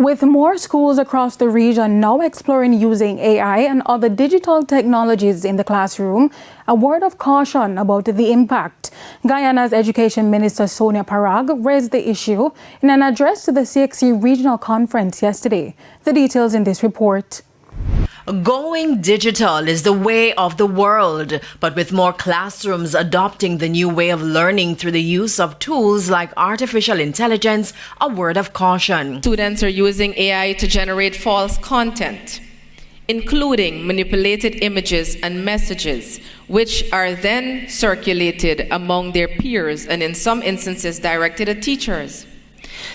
With more schools across the region now exploring using AI and other digital technologies in the classroom, a word of caution about the impact. Guyana's Education Minister Sonia Parag raised the issue in an address to the CXC Regional Conference yesterday. The details in this report. Going digital is the way of the world, but with more classrooms adopting the new way of learning through the use of tools like artificial intelligence, a word of caution. Students are using AI to generate false content, including manipulated images and messages, which are then circulated among their peers and in some instances directed at teachers.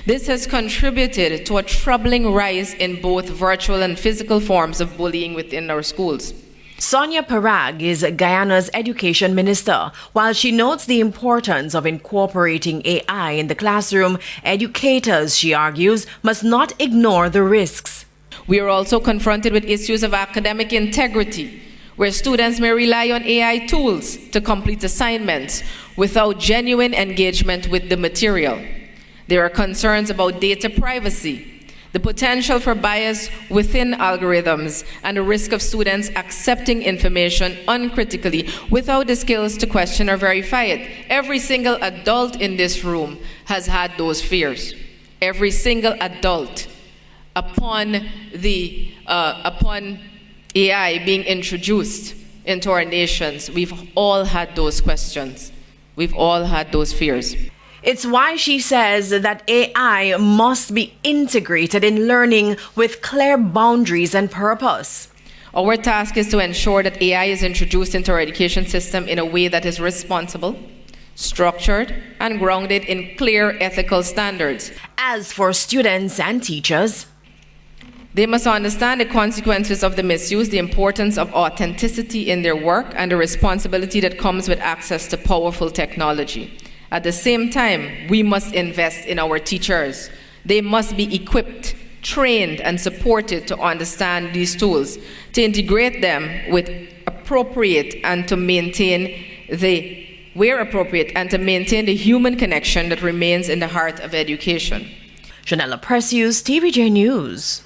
This has contributed to a troubling rise in both virtual and physical forms of bullying within our schools. Sonia Parag is Guyana's Education Minister. While she notes the importance of incorporating AI in the classroom, educators, she argues, must not ignore the risks. We are also confronted with issues of academic integrity, where students may rely on AI tools to complete assignments without genuine engagement with the material. There are concerns about data privacy, the potential for bias within algorithms, and the risk of students accepting information uncritically without the skills to question or verify it. Every single adult in this room has had those fears. Every single adult, upon AI being introduced into our nations, we've all had those questions. We've all had those fears. It's why she says that AI must be integrated in learning with clear boundaries and purpose. Our task is to ensure that AI is introduced into our education system in a way that is responsible, structured, and grounded in clear ethical standards. As for students and teachers, they must understand the consequences of the misuse, the importance of authenticity in their work, and the responsibility that comes with access to powerful technology. At the same time, we must invest in our teachers. They must be equipped, trained, and supported to understand these tools, to integrate them with appropriate and to maintain where appropriate, and to maintain the human connection that remains in the heart of education. Janella Precious, TVJ News.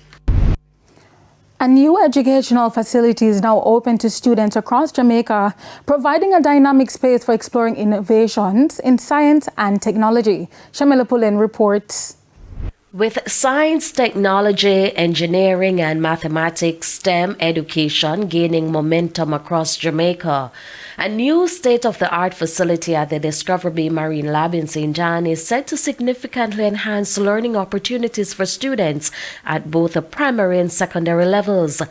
A new educational facility is now open to students across Jamaica, providing a dynamic space for exploring innovations in science and technology. Shamila Pullen reports. With science, technology, engineering, and mathematics STEM education gaining momentum across Jamaica, a new state-of-the-art facility at the Discovery Bay Marine Lab in St. John is set to significantly enhance learning opportunities for students at both the primary and secondary levels.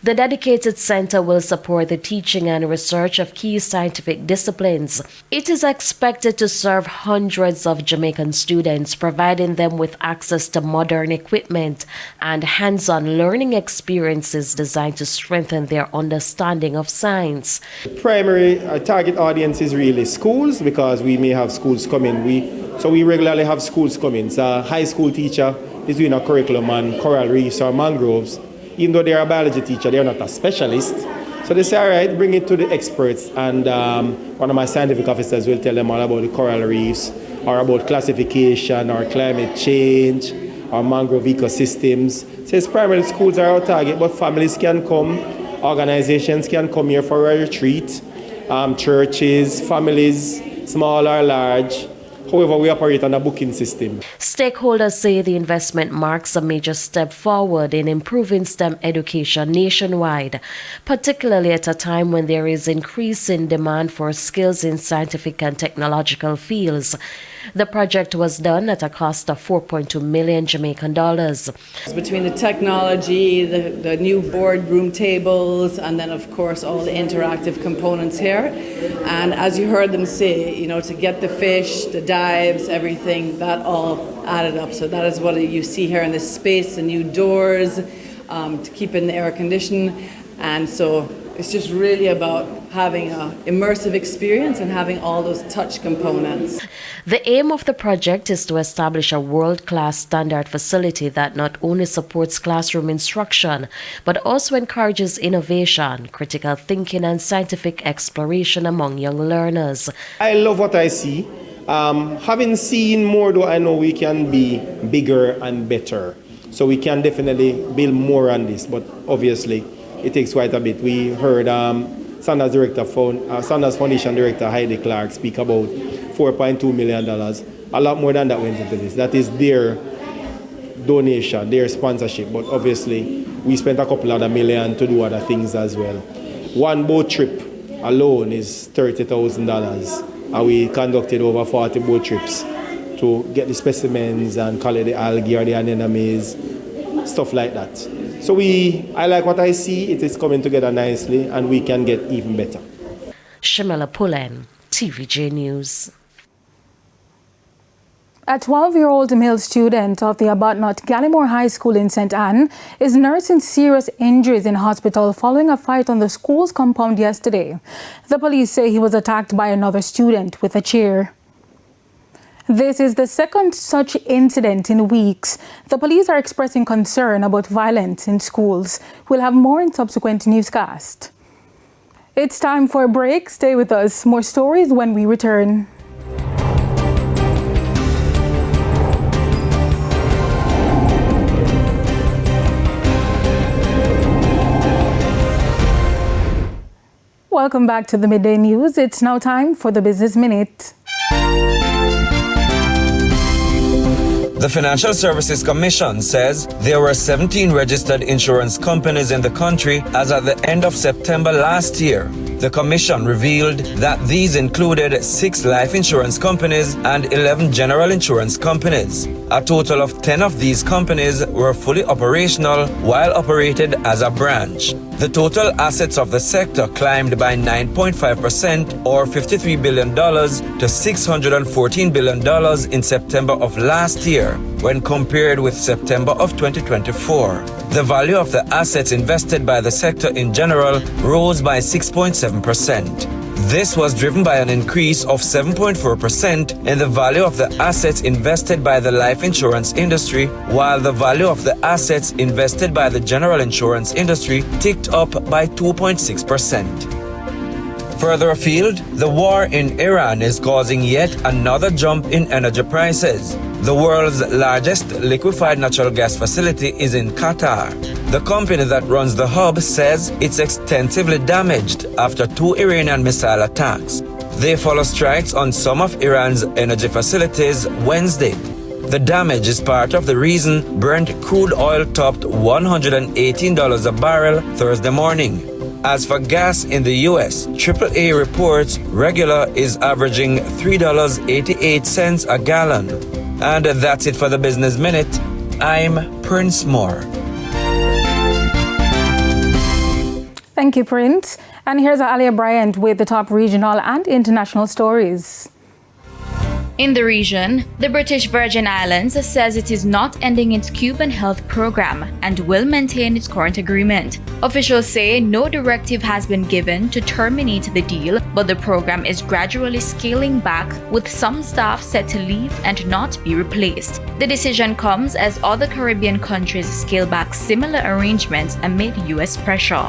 The dedicated center will support the teaching and research of key scientific disciplines. It is expected to serve hundreds of Jamaican students, providing them with access to modern equipment and hands-on learning experiences designed to strengthen their understanding of science. Primary target audience is really schools, because we may have schools coming. We regularly have schools coming. So a high school teacher is doing a curriculum on coral reefs or mangroves. Even though they're a biology teacher, they're not a specialist. So they say, all right, bring it to the experts, and one of my scientific officers will tell them all about the coral reefs, or about classification, or climate change, or mangrove ecosystems. So it's primary schools are our target, but families can come, organizations can come here for a retreat, churches, families, small or large. However, we operate on a booking system. Stakeholders say the investment marks a major step forward in improving STEM education nationwide, particularly at a time when there is increasing demand for skills in scientific and technological fields. The project was done at a cost of 4.2 million Jamaican dollars. Between the technology, the new boardroom tables, and then of course all the interactive components here. And as you heard them say, to get the fish, the dives, everything, that all added up. So that is what you see here in this space, the new doors to keep in the air conditioning. And so it's just really about having an immersive experience and having all those touch components. The aim of the project is to establish a world-class standard facility that not only supports classroom instruction, but also encourages innovation, critical thinking, and scientific exploration among young learners. I love what I see. Having seen more, though, I know we can be bigger and better. So we can definitely build more on this, but obviously it takes quite a bit. We heard Sanders Foundation Director Heidi Clark speak about $4.2 million. A lot more than that went into this. That is their donation, their sponsorship, but obviously we spent a couple other million to do other things as well. One boat trip alone is $30,000, and we conducted over 40 boat trips to get the specimens and collect the algae or the anemones, stuff like that. So I like what I see. It is coming together nicely, and we can get even better. Shamila Pullen, TVJ News. A 12-year-old male student of the Arbuthnot Gallimore High School in St. Anne is nursing serious injuries in hospital following a fight on the school's compound yesterday. The police say he was attacked by another student with a chair. This is the second such incident in weeks. The police are expressing concern about violence in schools. We'll have more in subsequent newscast. It's time for a break. Stay with us. More stories when we return. Welcome back to the Midday News. It's now time for the Business Minute. The Financial Services Commission says there were 17 registered insurance companies in the country as at the end of September last year. The Commission revealed that these included 6 life insurance companies and 11 general insurance companies. A total of 10 of these companies were fully operational while operated as a branch. The total assets of the sector climbed by 9.5% or $53 billion to $614 billion in September of last year when compared with September of 2024. The value of the assets invested by the sector in general rose by 6.7%. This was driven by an increase of 7.4% in the value of the assets invested by the life insurance industry, while the value of the assets invested by the general insurance industry ticked up by 2.6%. Further afield, the war in Iran is causing yet another jump in energy prices. The world's largest liquefied natural gas facility is in Qatar. The company that runs the hub says it's extensively damaged after 2 Iranian missile attacks. They follow strikes on some of Iran's energy facilities Wednesday. The damage is part of the reason Brent crude oil topped $118 a barrel Thursday morning. As for gas in the U.S., AAA reports regular is averaging $3.88 a gallon. And that's it for the Business Minute. I'm Prince Moore. Thank you, Prince. And here's Alia Bryant with the top regional and international stories. In the region, the British Virgin Islands says it is not ending its Cuban health program and will maintain its current agreement. Officials say no directive has been given to terminate the deal, but the program is gradually scaling back, with some staff set to leave and not be replaced. The decision comes as other Caribbean countries scale back similar arrangements amid U.S. pressure.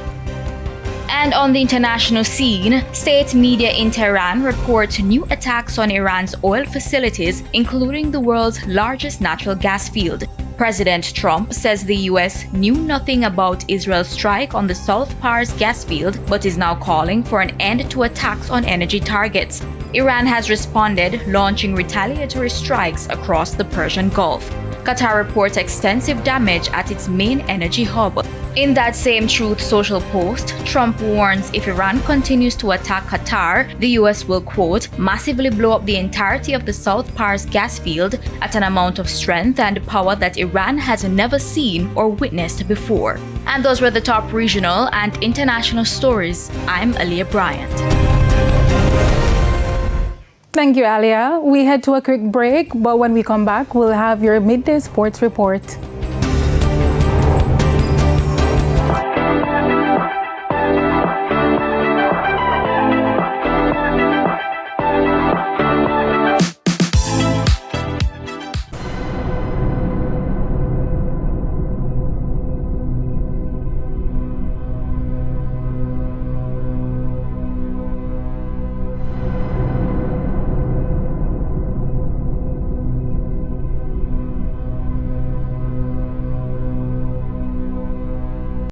And on the international scene, state media in Tehran reports new attacks on Iran's oil facilities, including the world's largest natural gas field. President Trump says the U.S. knew nothing about Israel's strike on the South Pars gas field, but is now calling for an end to attacks on energy targets. Iran has responded, launching retaliatory strikes across the Persian Gulf. Qatar reports extensive damage at its main energy hub. In that same Truth Social post, Trump warns if Iran continues to attack Qatar, the US will, quote, massively blow up the entirety of the South Pars gas field at an amount of strength and power that Iran has never seen or witnessed before. And those were the top regional and international stories. I'm Aaliyah Bryant. Thank you, Alia. We head to a quick break, but when we come back, we'll have your midday sports report.